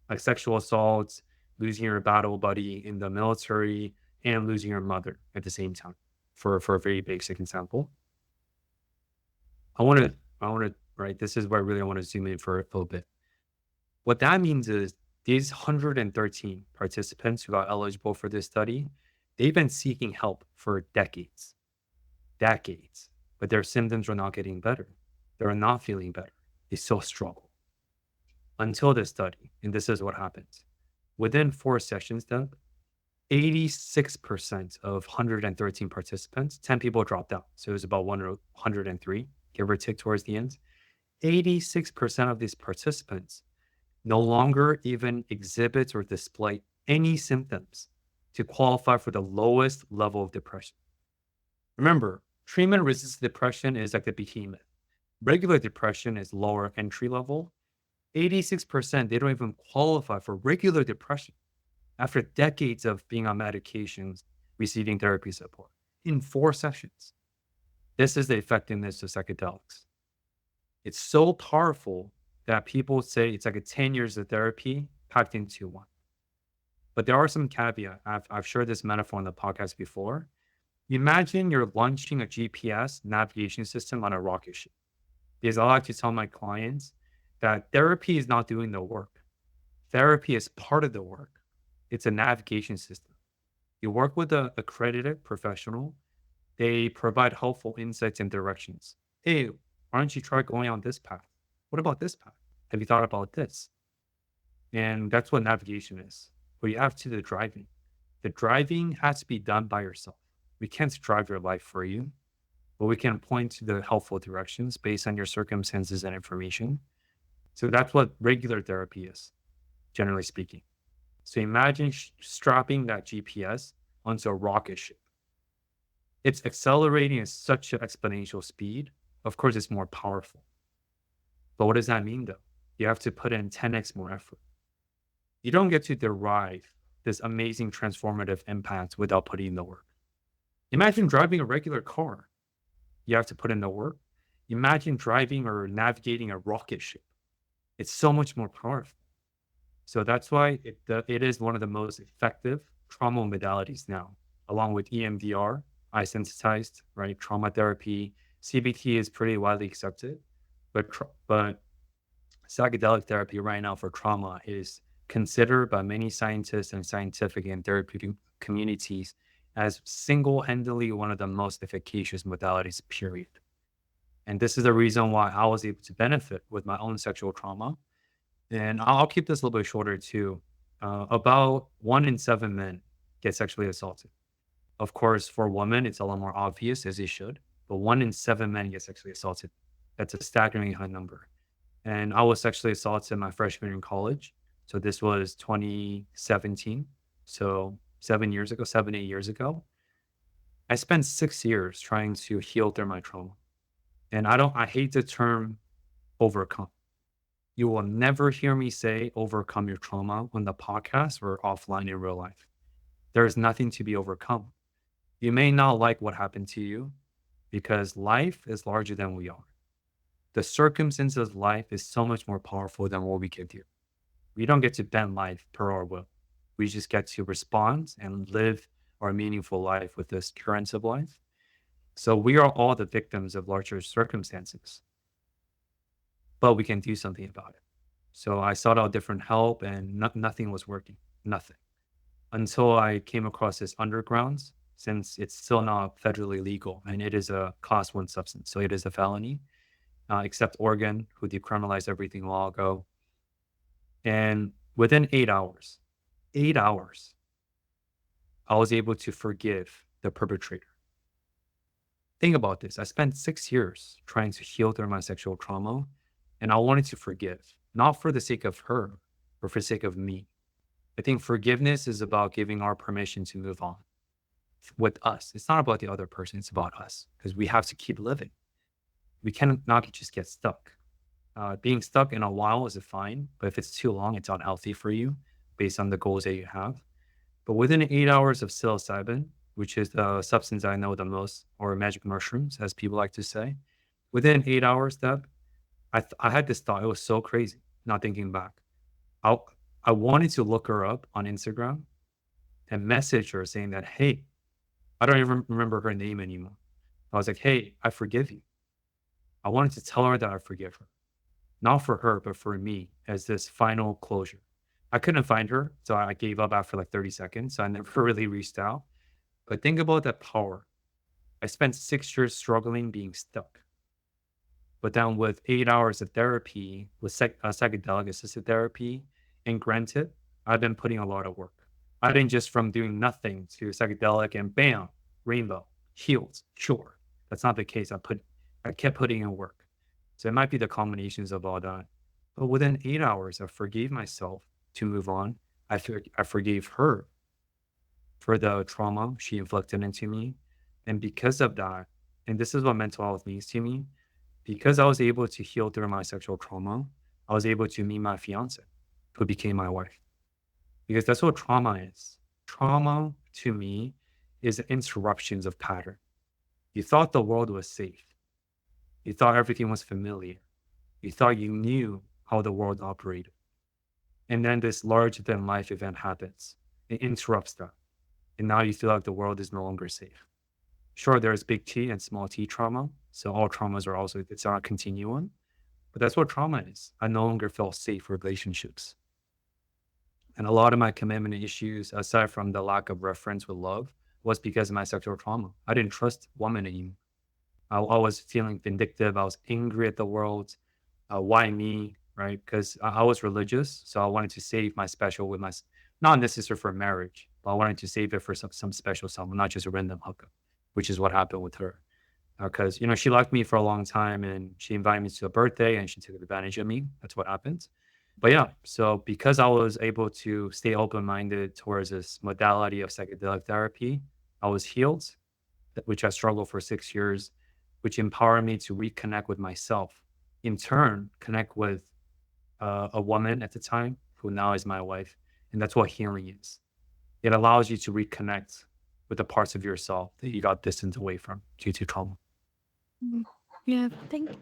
Like sexual assaults, losing your battle buddy in the military, and losing your mother at the same time, for a very basic example. I want to, right? This is where I really want to zoom in for a little bit. What that means is these 113 participants who are eligible for this study, they've been seeking help for decades, but their symptoms are not getting better. They're not feeling better. They still struggle until this study. And this is what happens. Within 4 sessions, Doug, 86% of 113 participants, 10 people dropped out. So it was about 103, give or take towards the end. 86% of these participants no longer even exhibit or display any symptoms to qualify for the lowest level of depression. Remember, treatment resistant depression is like the behemoth. Regular depression is lower entry level. 86%, they don't even qualify for regular depression after decades of being on medications, receiving therapy support in 4 sessions. This is the effectiveness of psychedelics. It's so powerful that people say it's like a 10 years of therapy packed into one. But there are some caveats. I've shared this metaphor on the podcast before. Imagine you're launching a GPS navigation system on a rocket ship. Because I like to tell my clients that therapy is not doing the work. Therapy is part of the work. It's a navigation system. You work with an accredited professional. They provide helpful insights and directions. Hey, why don't you try going on this path? What about this path? Have you thought about this? And that's what navigation is. But you have to do the driving. The driving has to be done by yourself. We can't drive your life for you, but we can point to the helpful directions based on your circumstances and information. So that's what regular therapy is, generally speaking. So imagine strapping that GPS onto a rocket ship. It's accelerating at such an exponential speed. Of course, it's more powerful. But what does that mean, though? You have to put in 10x more effort. You don't get to derive this amazing transformative impact without putting in the work. Imagine driving a regular car. You have to put in the work. Imagine driving or navigating a rocket ship. It's so much more powerful. So that's why it is one of the most effective trauma modalities now, along with EMDR, eye sensitized, right? Trauma therapy, CBT is pretty widely accepted, but psychedelic therapy right now for trauma is considered by many scientists and scientific and therapeutic communities as single-handedly one of the most efficacious modalities, period. And this is the reason why I was able to benefit with my own sexual trauma. And I'll keep this a little bit shorter too. About 1 in 7 men get sexually assaulted. Of course, for women, it's a lot more obvious as it should, but 1 in 7 men get sexually assaulted. That's a staggeringly high number. And I was sexually assaulted my freshman year in college. So this was 2017. So 7 years ago, 8 years ago. I spent 6 years trying to heal through my trauma. And I hate the term overcome. You will never hear me say overcome your trauma on the podcast or offline in real life. There is nothing to be overcome. You may not like what happened to you because life is larger than we are. The circumstances of life is so much more powerful than what we can do. We don't get to bend life per our will. We just get to respond and live our meaningful life with this currents of life. So we are all the victims of larger circumstances, but we can do something about it. So I sought out different help and nothing was working, nothing. Until I came across this undergrounds, since it's still not federally legal and it is a class 1 substance. So it is a felony, except Oregon, who decriminalized everything a while ago. And within 8 hours, I was able to forgive the perpetrator. Think about this. I spent 6 years trying to heal through my sexual trauma, and I wanted to forgive, not for the sake of her, but for the sake of me. I think forgiveness is about giving our permission to move on with us. It's not about the other person. It's about us because we have to keep living. We cannot just get stuck. Being stuck in a while is fine, but if it's too long, it's unhealthy for you based on the goals that you have. But within 8 hours of psilocybin, which is the substance I know the most, or magic mushrooms, as people like to say, within 8 hours, Deb, I had this thought. It was so crazy, not thinking back. I wanted to look her up on Instagram and message her saying that, hey, I don't even remember her name anymore. I was like, hey, I forgive you. I wanted to tell her that I forgive her. Not for her, but for me as this final closure. I couldn't find her, so I gave up after like 30 seconds. So I never really reached out. But think about that power. I spent 6 years struggling, being stuck. But then with 8 hours of therapy, with psychedelic-assisted therapy, and granted, I've been putting a lot of work. I didn't just from doing nothing to psychedelic and bam, rainbow, healed, sure. That's not the case. I kept putting in work. So it might be the combinations of all that. But within 8 hours, I forgave myself to move on. I forgave her for the trauma she inflicted into me. And because of that, and this is what mental health means to me, because I was able to heal through my sexual trauma, I was able to meet my fiance, who became my wife. Because that's what trauma is. Trauma to me is interruptions of pattern. You thought the world was safe. You thought everything was familiar. You thought you knew how the world operated. And then this larger than life event happens. It interrupts that. And now you feel like the world is no longer safe. Sure, there's big T and small t trauma. So all traumas are also, it's not a continuum. But that's what trauma is. I no longer felt safe for relationships. And a lot of my commitment issues, aside from the lack of reference with love, was because of my sexual trauma. I didn't trust women anymore. I was feeling vindictive. I was angry at the world. Why me? Right? Because I was religious. So I wanted to save my special with not necessarily for marriage, but I wanted to save it for some special someone, not just a random hookup, which is what happened with her. Because, she liked me for a long time and she invited me to a birthday and she took advantage of me. That's what happened. But yeah, so because I was able to stay open minded towards this modality of psychedelic therapy, I was healed, which I struggled for 6 years, which empowered me to reconnect with myself. In turn, connect with a woman at the time who now is my wife. And that's what healing is. It allows you to reconnect with the parts of yourself that you got distant away from due to trauma. Mm. Yeah,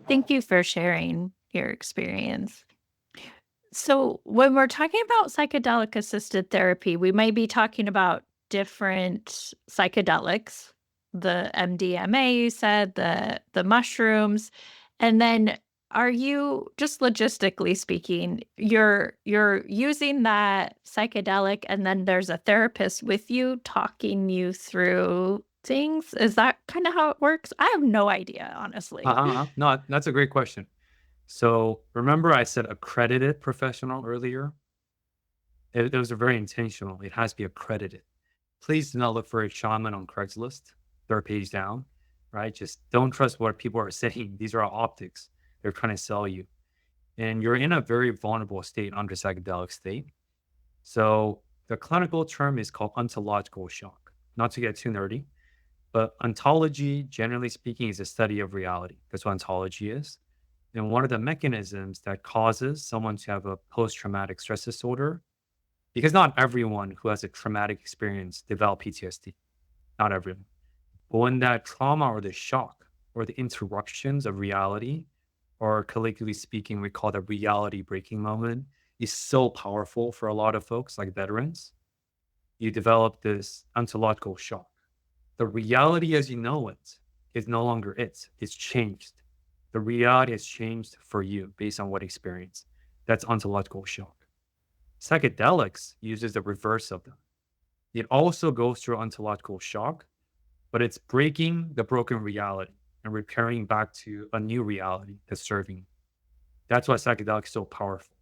thank you for sharing your experience. So, when we're talking about psychedelic assisted therapy, we may be talking about different psychedelics, the MDMA you said, the mushrooms, and then are you just logistically speaking, you're using that psychedelic and then there's a therapist with you talking you through things? Is that kind of how it works? I have no idea, honestly. No, that's a great question. So remember I said accredited professional earlier? It was very intentional. It has to be accredited. Please do not look for a shaman on Craigslist, third page down, right? Just don't trust what people are saying. These are all optics. They're trying to sell you. And you're in a very vulnerable state under psychedelic state. So the clinical term is called ontological shock. Not to get too nerdy, but ontology, generally speaking, is a study of reality. That's what ontology is. And one of the mechanisms that causes someone to have a post traumatic stress disorder, because not everyone who has a traumatic experience develop PTSD, not everyone. But when that trauma or the shock or the interruptions of reality, or colloquially speaking, we call that reality breaking moment, is so powerful for a lot of folks like veterans, you develop this ontological shock. The reality as you know it is no longer it. It's changed. The reality has changed for you based on what experience. That's ontological shock. Psychedelics uses the reverse of that. It also goes through ontological shock, but it's breaking the broken reality and repairing back to a new reality that's serving you. That's why psychedelics is so powerful.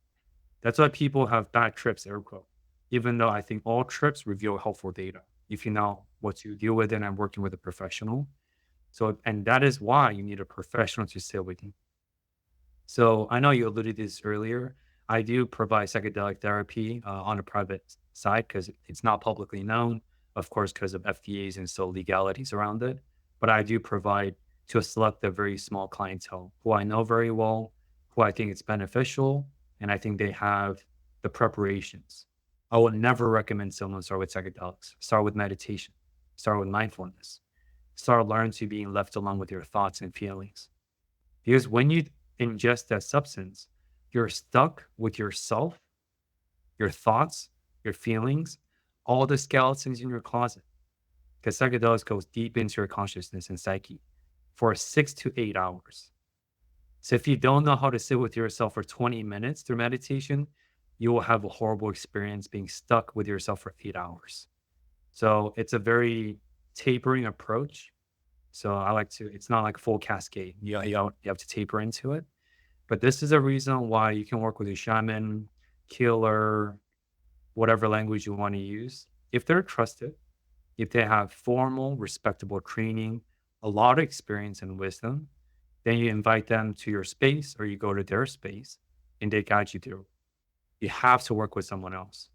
That's why people have bad trips, air quote, even though I think all trips reveal helpful data if you know what to deal with it and working with a professional. So, and that is why you need a professional to sit with you. So I know you alluded to this earlier. I do provide psychedelic therapy on a private side because it's not publicly known, of course, because of FDAs and so legalities around it. But I do provide to a select a very small clientele who I know very well, who I think it's beneficial, and I think they have the preparations. I would never recommend someone start with psychedelics. Start with meditation. Start with mindfulness. Start learning to being left alone with your thoughts and feelings. Because when you ingest that substance, you're stuck with yourself, your thoughts, your feelings, all the skeletons in your closet. Because psychedelics goes deep into your consciousness and psyche for 6 to 8 hours. So if you don't know how to sit with yourself for 20 minutes through meditation, you will have a horrible experience being stuck with yourself for 8 hours. So it's a very tapering approach. So I like to, it's not like a full cascade. You have to taper into it. But this is a reason why you can work with a shaman, healer, whatever language you want to use. If they're trusted, if they have formal, respectable training, a lot of experience and wisdom, then you invite them to your space or you go to their space and they guide you through. You have to work with someone else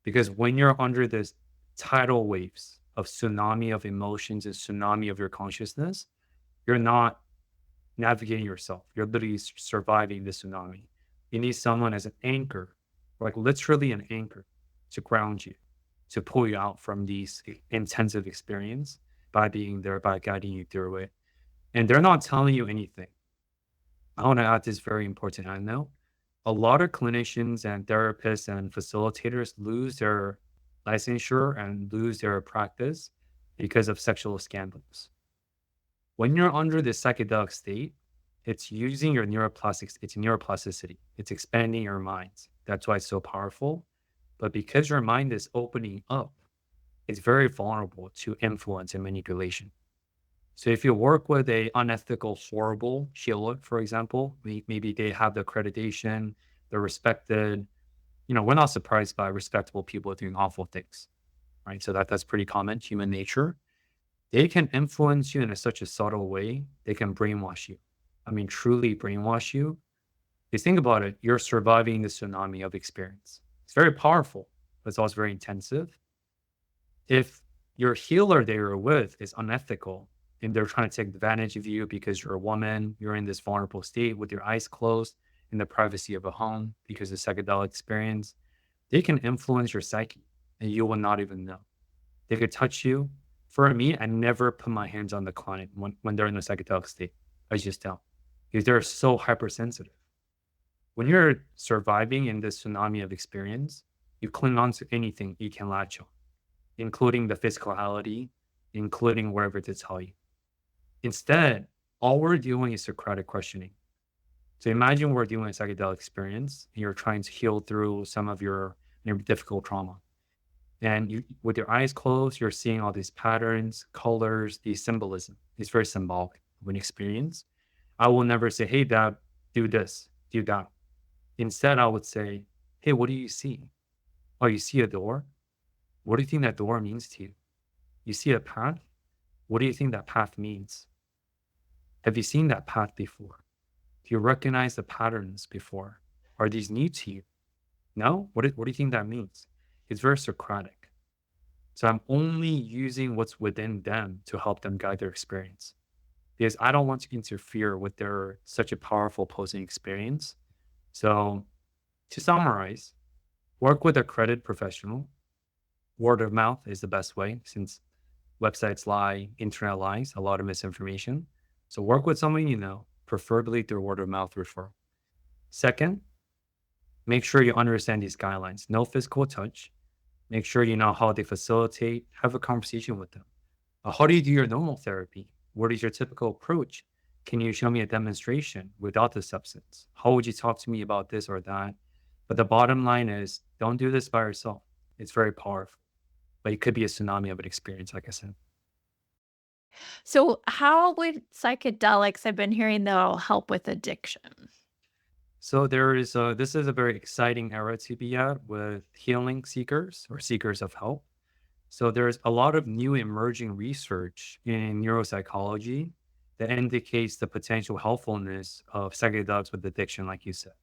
because when you're under this tidal waves of tsunami of emotions and tsunami of your consciousness, you're not navigating yourself. You're literally surviving the tsunami. You need someone as an anchor, like literally an anchor to ground you, to pull you out from these intensive experience by being there, by guiding you through it. And they're not telling you anything. I want to add this very important I know. A lot of clinicians and therapists and facilitators lose their licensure and lose their practice because of sexual scandals. When you're under the psychedelic state, it's using your neuroplastics, it's neuroplasticity. It's expanding your mind. That's why it's so powerful. But because your mind is opening up, it's very vulnerable to influence and manipulation. So if you work with a unethical, horrible healer, for example, maybe they have the accreditation, they're respected. We're not surprised by respectable people doing awful things, right? So that's pretty common, human nature. They can influence you in such a subtle way. They can brainwash you. I mean, truly brainwash you. Because think about it, you're surviving the tsunami of experience. It's very powerful, but it's also very intensive. If your healer they you're with is unethical and they're trying to take advantage of you because you're a woman, you're in this vulnerable state with your eyes closed in the privacy of a home because of psychedelic experience, they can influence your psyche and you will not even know. They could touch you. For me, I never put my hands on the client when they're in a psychedelic state. I just don't because they're so hypersensitive. When you're surviving in this tsunami of experience, you cling on to anything you can latch on, including the physicality, including wherever to tell you. Instead, all we're doing is Socratic questioning. So imagine we're doing a psychedelic experience and you're trying to heal through some of your difficult trauma. And you, with your eyes closed, you're seeing all these patterns, colors, these symbolism. It's very symbolic of an experience. I will never say, hey, Dad, do this, do that. Instead, I would say, hey, what do you see? Oh, you see a door? What do you think that door means to you? You see a path? What do you think that path means? Have you seen that path before? Do you recognize the patterns before? Are these new to you? No? What do you think that means? It's very Socratic. So I'm only using what's within them to help them guide their experience. Because I don't want to interfere with their such a powerful posing experience. So to summarize, work with a accredited professional. Word of mouth is the best way since websites lie, internet lies, a lot of misinformation. So work with someone you know, preferably through word of mouth referral. Second, make sure you understand these guidelines. No physical touch. Make sure you know how they facilitate. Have a conversation with them. How do you do your normal therapy? What is your typical approach? Can you show me a demonstration without the substance? How would you talk to me about this or that? But the bottom line is don't do this by yourself. It's very powerful, but it could be a tsunami of an experience, like I said. So, how would psychedelics, I've been hearing they'll help with addiction? So this is a very exciting era to be at with healing seekers or seekers of help. So there's a lot of new emerging research in neuropsychology that indicates the potential helpfulness of psychedelics with addiction, like you said.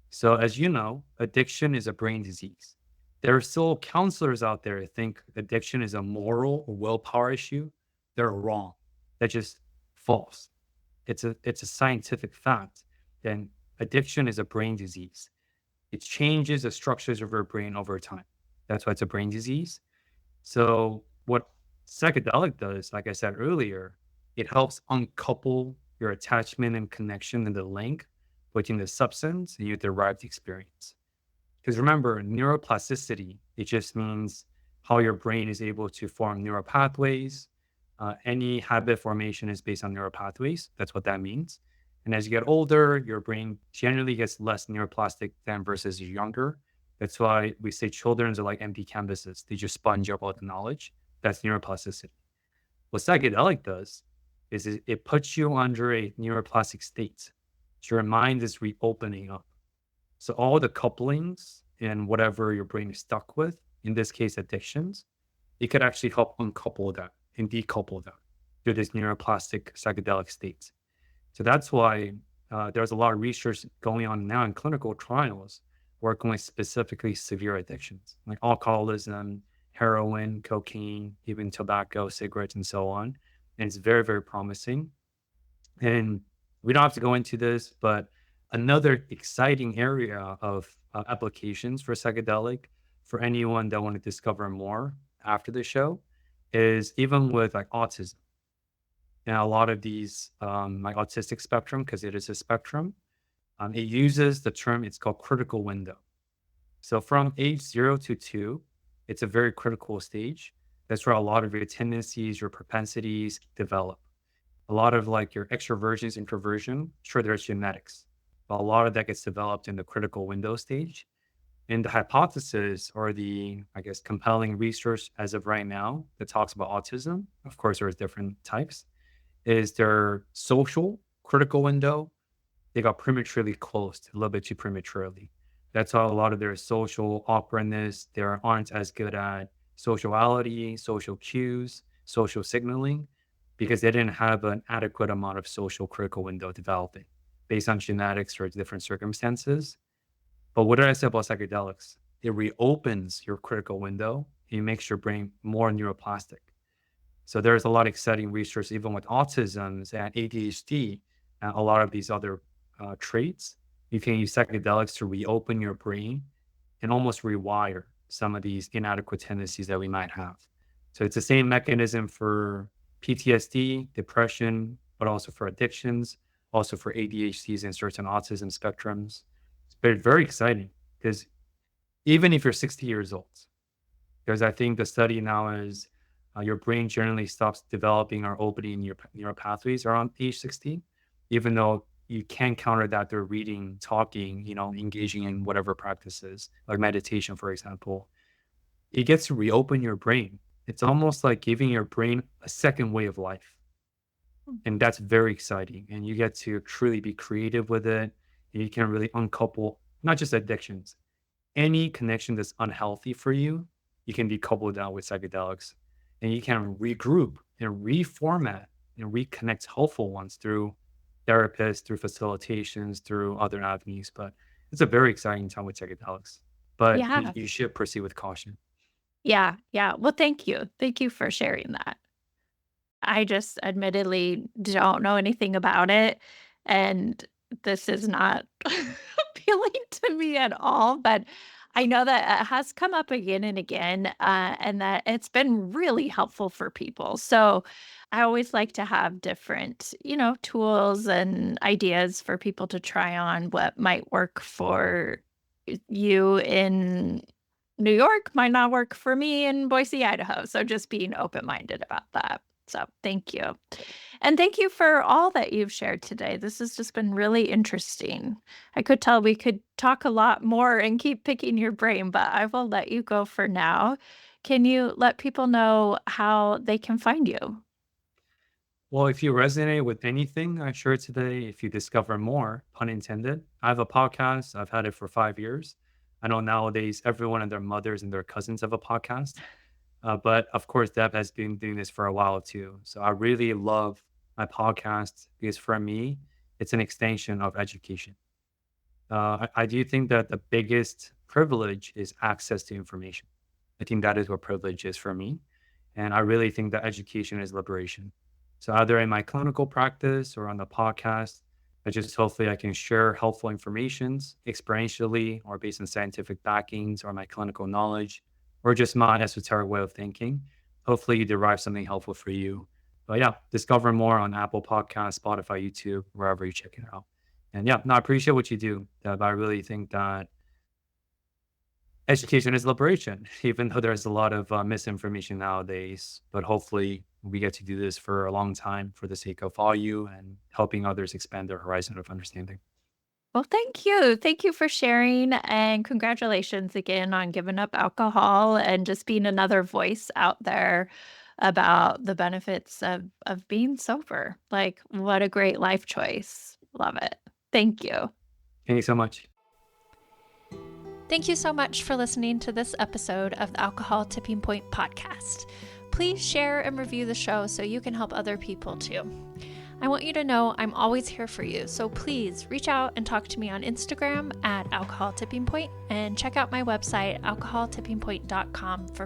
So as you know, addiction is a brain disease. There are still counselors out there that think addiction is a moral or willpower issue. They're wrong. That's just false. It's a scientific fact. Then addiction is a brain disease. It changes the structures of your brain over time. That's why it's a brain disease. So what psychedelic does, like I said earlier, it helps uncouple your attachment and connection and the link between the substance and your derived experience. Because remember, neuroplasticity, it just means how your brain is able to form neural pathways. Any habit formation is based on neural pathways. That's what that means. And as you get older, your brain generally gets less neuroplastic than versus younger. That's why we say children are like empty canvases. They just sponge up all the knowledge. That's neuroplasticity. What psychedelic does is it puts you under a neuroplastic state. So your mind is reopening up. So all the couplings and whatever your brain is stuck with, in this case, addictions, it could actually help uncouple that and decouple that through this neuroplastic psychedelic states. So that's why there's a lot of research going on now in clinical trials working with specifically severe addictions like alcoholism, heroin, cocaine, even tobacco, cigarettes, and so on. And it's very, very promising. And we don't have to go into this, but another exciting area of applications for psychedelic for anyone that want to discover more after the show is even with like autism. And a lot of these like autistic spectrum, because it is a spectrum, it uses the term, it's called critical window. So from age 0 to 2, it's a very critical stage. That's where a lot of your tendencies, your propensities develop. A lot of like your extroversions, introversion, sure, there's genetics, but a lot of that gets developed in the critical window stage. And the hypothesis or the, I guess, compelling research as of right now that talks about autism, of course, there's different types, is their social critical window. They got prematurely closed a little bit too prematurely. That's how a lot of their social awkwardness, they aren't as good at sociality, social cues, social signaling, because they didn't have an adequate amount of social critical window developing based on genetics or different circumstances. But what did I say about psychedelics? It reopens your critical window. It makes your brain more neuroplastic. So there's a lot of exciting research, even with autisms and ADHD, and a lot of these other traits. You can use psychedelics to reopen your brain and almost rewire some of these inadequate tendencies that we might have. So it's the same mechanism for PTSD, depression, but also for addictions, also for ADHDs and certain autism spectrums. It's very, very exciting because even if you're 60 years old, because I think the study now is your brain generally stops developing or opening your neural pathways around age 60, even though you can counter that through reading, talking, engaging in whatever practices, like meditation, for example. It gets to reopen your brain. It's almost like giving your brain a second way of life. And that's very exciting. And you get to truly be creative with it. And you can really uncouple not just addictions, any connection that's unhealthy for you, you can decouple that with psychedelics. And you can regroup and reformat and reconnect helpful ones through therapists, through facilitations, through other avenues. But it's a very exciting time with psychedelics. But you, Yeah. you should proceed with caution. Yeah. Yeah. Well, thank you. Thank you for sharing that. I just admittedly don't know anything about it, and this is not appealing to me at all, but I know that it has come up again and again, and that it's been really helpful for people. So I always like to have different, tools and ideas for people to try on what might work for you in New York might not work for me in Boise, Idaho. So just being open-minded about that. So thank you. And thank you for all that you've shared today. This has just been really interesting. I could tell we could talk a lot more and keep picking your brain, but I will let you go for now. Can you let people know how they can find you? Well, if you resonate with anything I shared today, if you discover more, pun intended, I have a podcast. I've had it for 5 years. I know nowadays everyone and their mothers and their cousins have a podcast. But of course, Deb has been doing this for a while too. So I really love my podcast because for me, it's an extension of education. I do think that the biggest privilege is access to information. I think that is what privilege is for me. And I really think that education is liberation. So either in my clinical practice or on the podcast, I just hopefully I can share helpful informations experientially or based on scientific backings or my clinical knowledge or just my esoteric way of thinking. Hopefully you derive something helpful for you. But yeah, discover more on Apple Podcasts, Spotify, YouTube, wherever you check it out. And yeah, no, I appreciate what you do. But I really think that education is liberation, even though there's a lot of misinformation nowadays. But hopefully, we get to do this for a long time for the sake of all you and helping others expand their horizon of understanding. Well, thank you. Thank you for sharing and congratulations again on giving up alcohol and just being another voice out there about the benefits of being sober. Like what a great life choice. Love it. Thank you. Thank you so much. Thank you so much for listening to this episode of the Alcohol Tipping Point podcast. Please share and review the show so you can help other people too. I want you to know I'm always here for you, so please reach out and talk to me on Instagram at Alcohol Tipping Point and check out my website, alcoholtippingpoint.com, for